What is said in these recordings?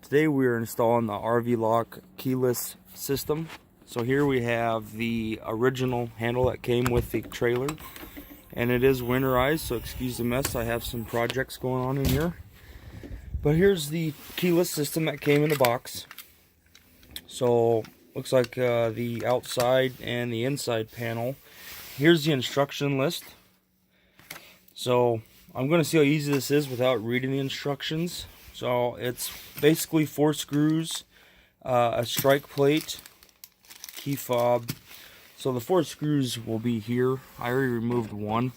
Today we are installing the RvLock keyless system. So here we have the original handle that came with the trailer, and it is winterized, so excuse the mess. I have some projects going on in here. But here's the keyless system that came in the box. So looks like the outside and the inside panel. Here's the instruction list. So I'm going to see how easy this is without reading the instructions. So it's basically 4 screws, a strike plate, key fob. So the 4 screws will be here. I already removed one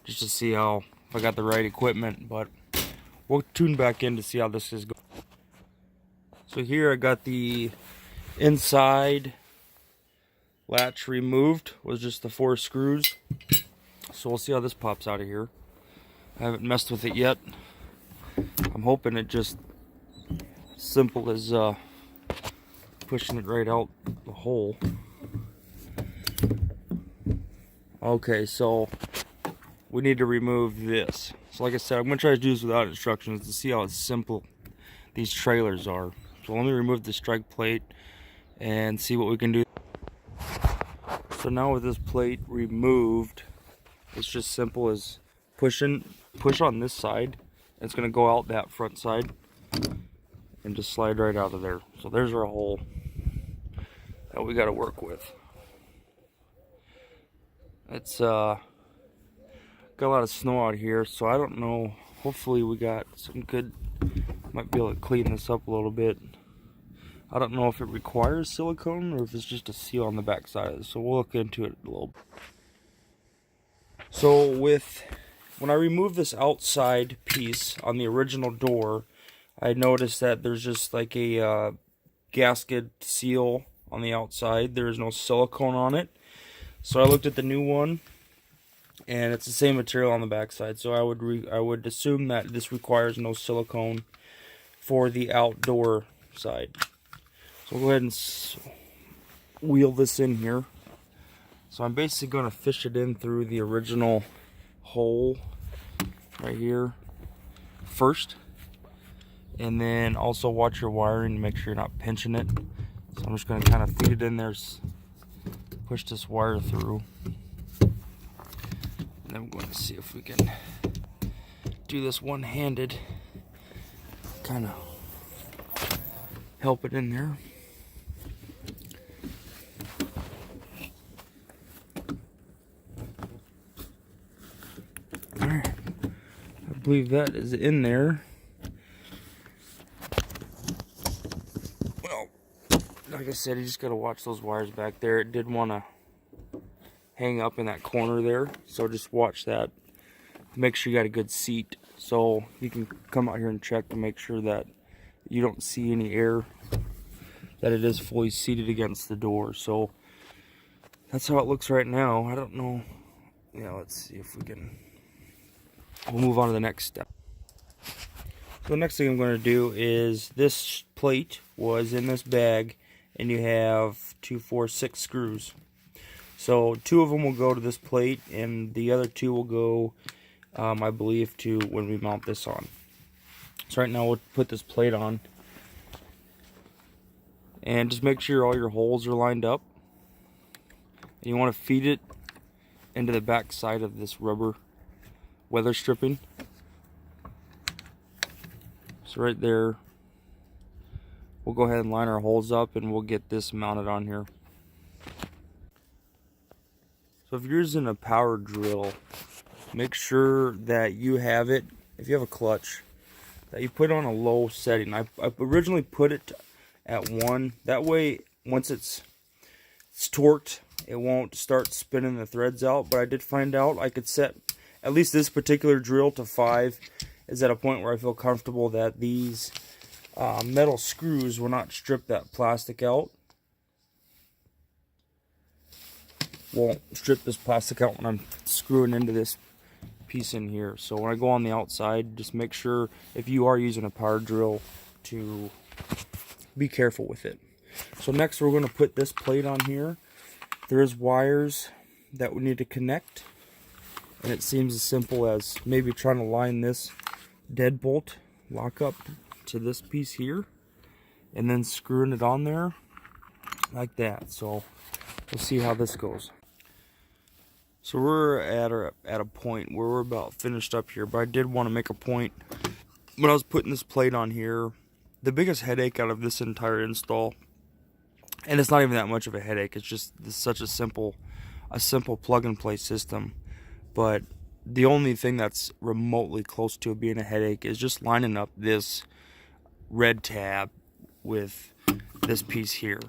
just to see how, if I got the right equipment, but we'll tune back in to see how this is going. So here I got the inside latch removed, was just the 4 screws. So we'll see how this pops out of here. I haven't messed with it yet. I'm hoping it just simple as pushing it right out the hole. Okay, so we need to remove this. So like I said, I'm going to try to do this without instructions to see how simple these trailers are. So let me remove the strike plate and see what we can do. So now with this plate removed, it's just simple as push on this side. It's going to go out that front side and just slide right out of there. So there's our hole that we got to work with. It's got a lot of snow out here, so I don't know. Hopefully we got some good, might be able to clean this up a little bit. I don't know if it requires silicone or if it's just a seal on the back side, so we'll look into it a little bit. So when I removed this outside piece on the original door, I noticed that there's just like a gasket seal on the outside. There's no silicone on it. So I looked at the new one, and it's the same material on the back side. So I would assume that this requires no silicone for the outdoor side. So we'll go ahead and wheel this in here. So I'm basically going to fish it in through the original hole right here first, and then also watch your wiring to make sure you're not pinching it. So I'm just going to kind of feed it in there, push this wire through, and then I'm going to see if we can do this one-handed, kind of help it in there. I believe that is in there. Well, like I said, you just got to watch those wires back there. It did want to hang up in that corner there, so just watch that. Make sure you got a good seat, so you can come out here and check to make sure that you don't see any air, that it is fully seated against the door. So that's how it looks right now. I don't know. Yeah, let's see if we can. We'll move on to the next step. So the next thing I'm going to do is, this plate was in this bag, and you have 2, 4, 6 screws. So 2 of them will go to this plate, and the other 2 will go, I believe, to when we mount this on. So right now we'll put this plate on, and just make sure all your holes are lined up. And you want to feed it into the back side of this rubber weather stripping. So right there, we'll go ahead and line our holes up, and we'll get this mounted on here. So if you're using a power drill, make sure that you have it, if you have a clutch, that you put it on a low setting. I originally put it at 1. That way, once it's torqued, it won't start spinning the threads out. But I did find out I could set at least this particular drill to 5. Is at a point where I feel comfortable that these metal screws will not strip that plastic out. Won't strip this plastic out when I'm screwing into this piece in here. So when I go on the outside, just make sure, if you are using a power drill, to be careful with it. So next we're going to put this plate on here. There's wires that we need to connect, and it seems as simple as maybe trying to line this deadbolt lock up to this piece here, and then screwing it on there like that. So we'll see how this goes. So we're at a point where we're about finished up here, but I did want to make a point. When I was putting this plate on here, the biggest headache out of this entire install, and it's not even that much of a headache, it's just such a simple plug and play system, but the only thing that's remotely close to being a headache is just lining up this red tab with this piece here.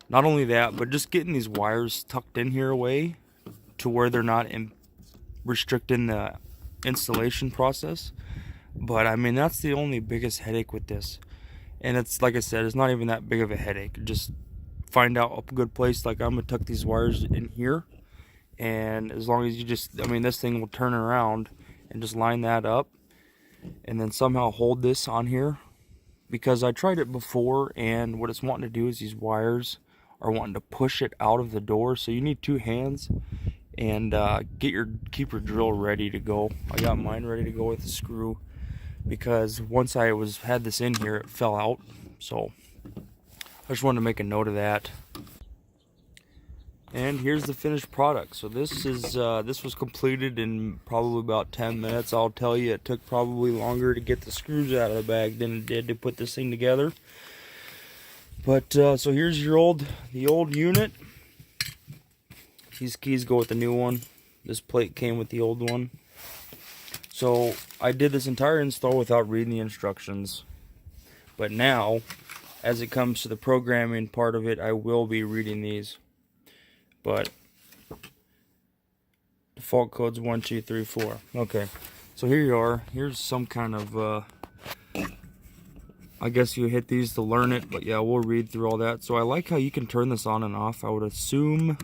Not only that, but just getting these wires tucked in here away to where they're not restricting the installation process. But I mean, that's the only biggest headache with this. And it's, like I said, it's not even that big of a headache. Just find out a good place. Like, I'm gonna tuck these wires in here, and as long as you just, I mean, this thing will turn around and just line that up, and then somehow hold this on here, because I tried it before, and what it's wanting to do is these wires are wanting to push it out of the door, so you need two hands, and keep your drill ready to go. I got mine ready to go with the screw, because once I had this in here, it fell out. So I just wanted to make a note of that. And here's the finished product. So this was completed in probably about 10 minutes. I'll tell you, it took probably longer to get the screws out of the bag than it did to put this thing together. But so here's the old unit. These keys go with the new one. This plate came with the old one. So I did this entire install without reading the instructions. But now, as it comes to the programming part of it, I will be reading these. But default code's 1, 2, 3, 4. Okay, so here you are. Here's some kind of I guess you hit these to learn it, but yeah, we'll read through all that. So I like how you can turn this on and off. I would assume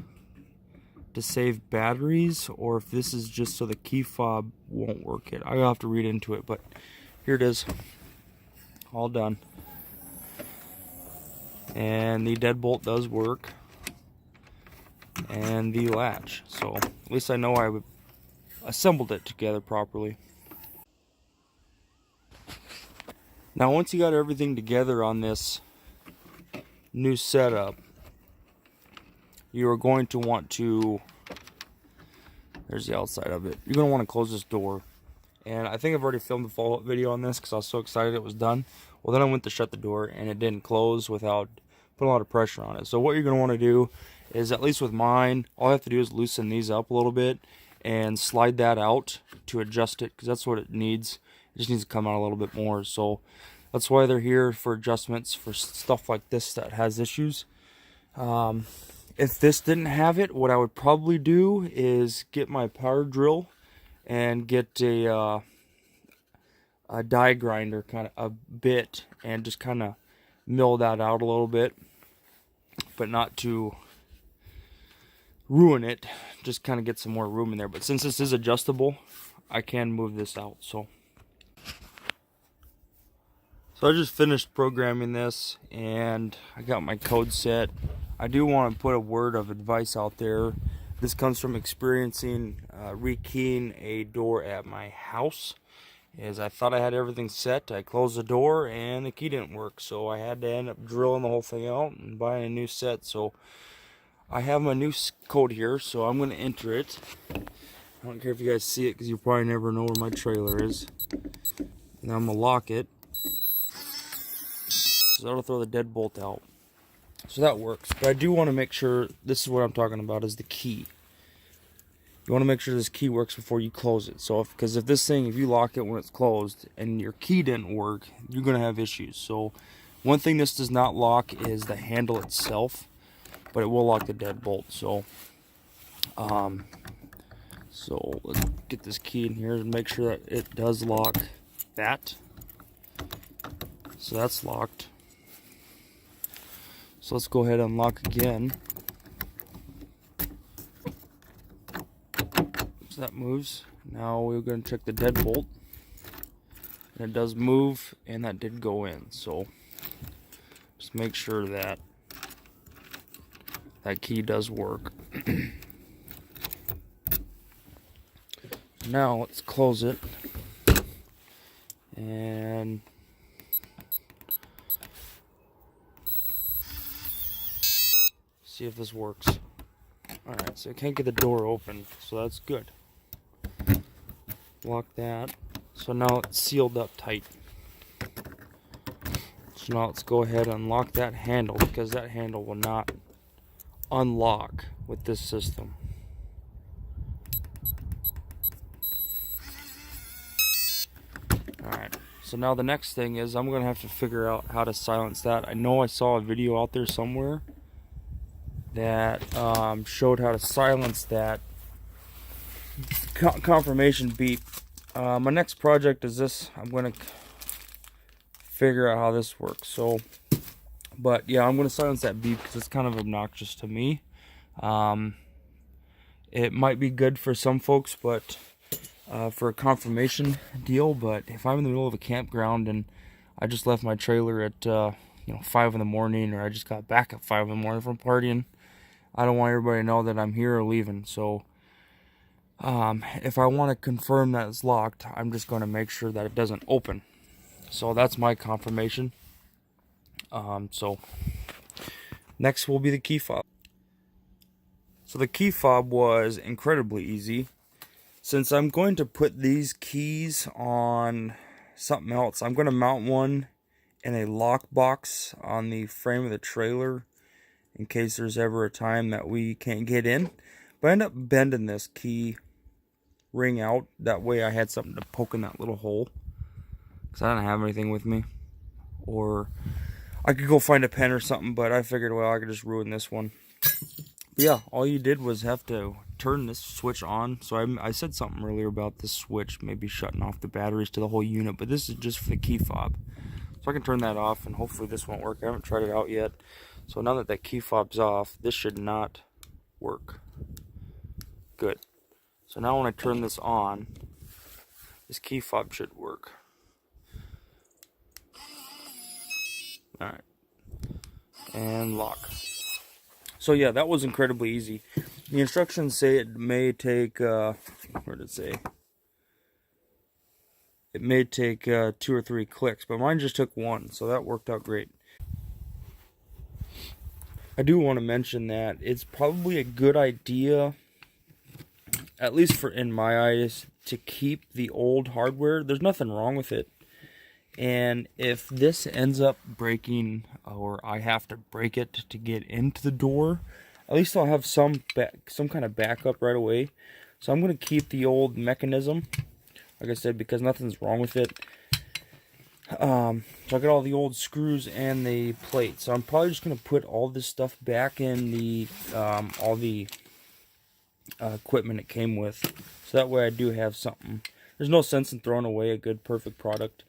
to save batteries, or if this is just so the key fob won't work it. I'll have to read into it, but here it is. All done. And the deadbolt does work. And the latch. So at least I know I assembled it together properly. Now once you got everything together on this new setup, you are going to want to, there's the outside of it, you're going to want to close this door. And I think I've already filmed a follow-up video on this because I was so excited it was done. Well, then I went to shut the door and it didn't close without putting a lot of pressure on it. So what you're going to want to do is, at least with mine, all I have to do is loosen these up a little bit and slide that out to adjust it, because that's what it needs. It just needs to come out a little bit more. So that's why they're here, for adjustments for stuff like this that has issues. If this didn't have it, what I would probably do is get my power drill and get a die grinder, kind of a bit, and just kind of mill that out a little bit, but not to ruin it, just kind of get some more room in there. But since this is adjustable, I can move this out. So I just finished programming this and I got my code set. I do want to put a word of advice out there. This comes from experiencing rekeying a door at my house. As I thought I had everything set, I closed the door and the key didn't work, so I had to end up drilling the whole thing out and buying a new set. So I have my new code here, so I'm going to enter it. I don't care if you guys see it, because you probably never know where my trailer is. And I'm going to lock it, so that'll throw the deadbolt out. So that works. But I do want to make sure, this is what I'm talking about, is the key. You want to make sure this key works before you close it. So because if this thing, if you lock it when it's closed and your key didn't work, you're going to have issues. So one thing this does not lock is the handle itself, but it will lock the deadbolt. So so let's get this key in here and make sure that it does lock that. So that's locked. So let's go ahead and lock again. So that moves. Now we're going to check the deadbolt. And it does move, and that did go in. So just make sure that that key does work. Now let's close it. And See if this works. Alright, so I can't get the door open, so that's good. Lock that. So now it's sealed up tight. So now let's go ahead and unlock that handle, because that handle will not unlock with this system. Alright, so now the next thing is I'm going to have to figure out how to silence that. I know I saw a video out there somewhere that showed how to silence that confirmation beep. My next project is this. I'm going to figure out how this works. So, but yeah, I'm going to silence that beep because it's kind of obnoxious to me. It might be good for some folks, but for a confirmation deal. But if I'm in the middle of a campground and I just left my trailer at 5 in the morning, or I just got back at 5 in the morning from partying, I don't want everybody to know that I'm here or leaving. So if I want to confirm that it's locked, I'm just going to make sure that it doesn't open. So that's my confirmation. So next will be the key fob. So the key fob was incredibly easy. Since I'm going to put these keys on something else, I'm going to mount one in a lock box on the frame of the trailer in case there's ever a time that we can't get in. But I end up bending this key ring out. That way I had something to poke in that little hole, because I didn't have anything with me. Or I could go find a pen or something, but I figured, well, I could just ruin this one. But yeah, all you did was have to turn this switch on. So I said something earlier about this switch maybe shutting off the batteries to the whole unit, but this is just for the key fob. So I can turn that off, and hopefully this won't work. I haven't tried it out yet. So now that that key fob's off, this should not work. Good. So now when I turn this on, this key fob should work. Alright. And lock. So yeah, that was incredibly easy. The instructions say it may take, where did it say? It may take 2 or 3 clicks, but mine just took 1, so that worked out great. I do want to mention that it's probably a good idea, at least in my eyes, to keep the old hardware. There's nothing wrong with it. And if this ends up breaking, or I have to break it to get into the door, at least I'll have some kind of backup right away. So I'm going to keep the old mechanism, like I said, because nothing's wrong with it. So I got all the old screws and the plates. So I'm probably just going to put all this stuff back in the all the equipment it came with. So that way I do have something. There's no sense in throwing away a good, perfect product.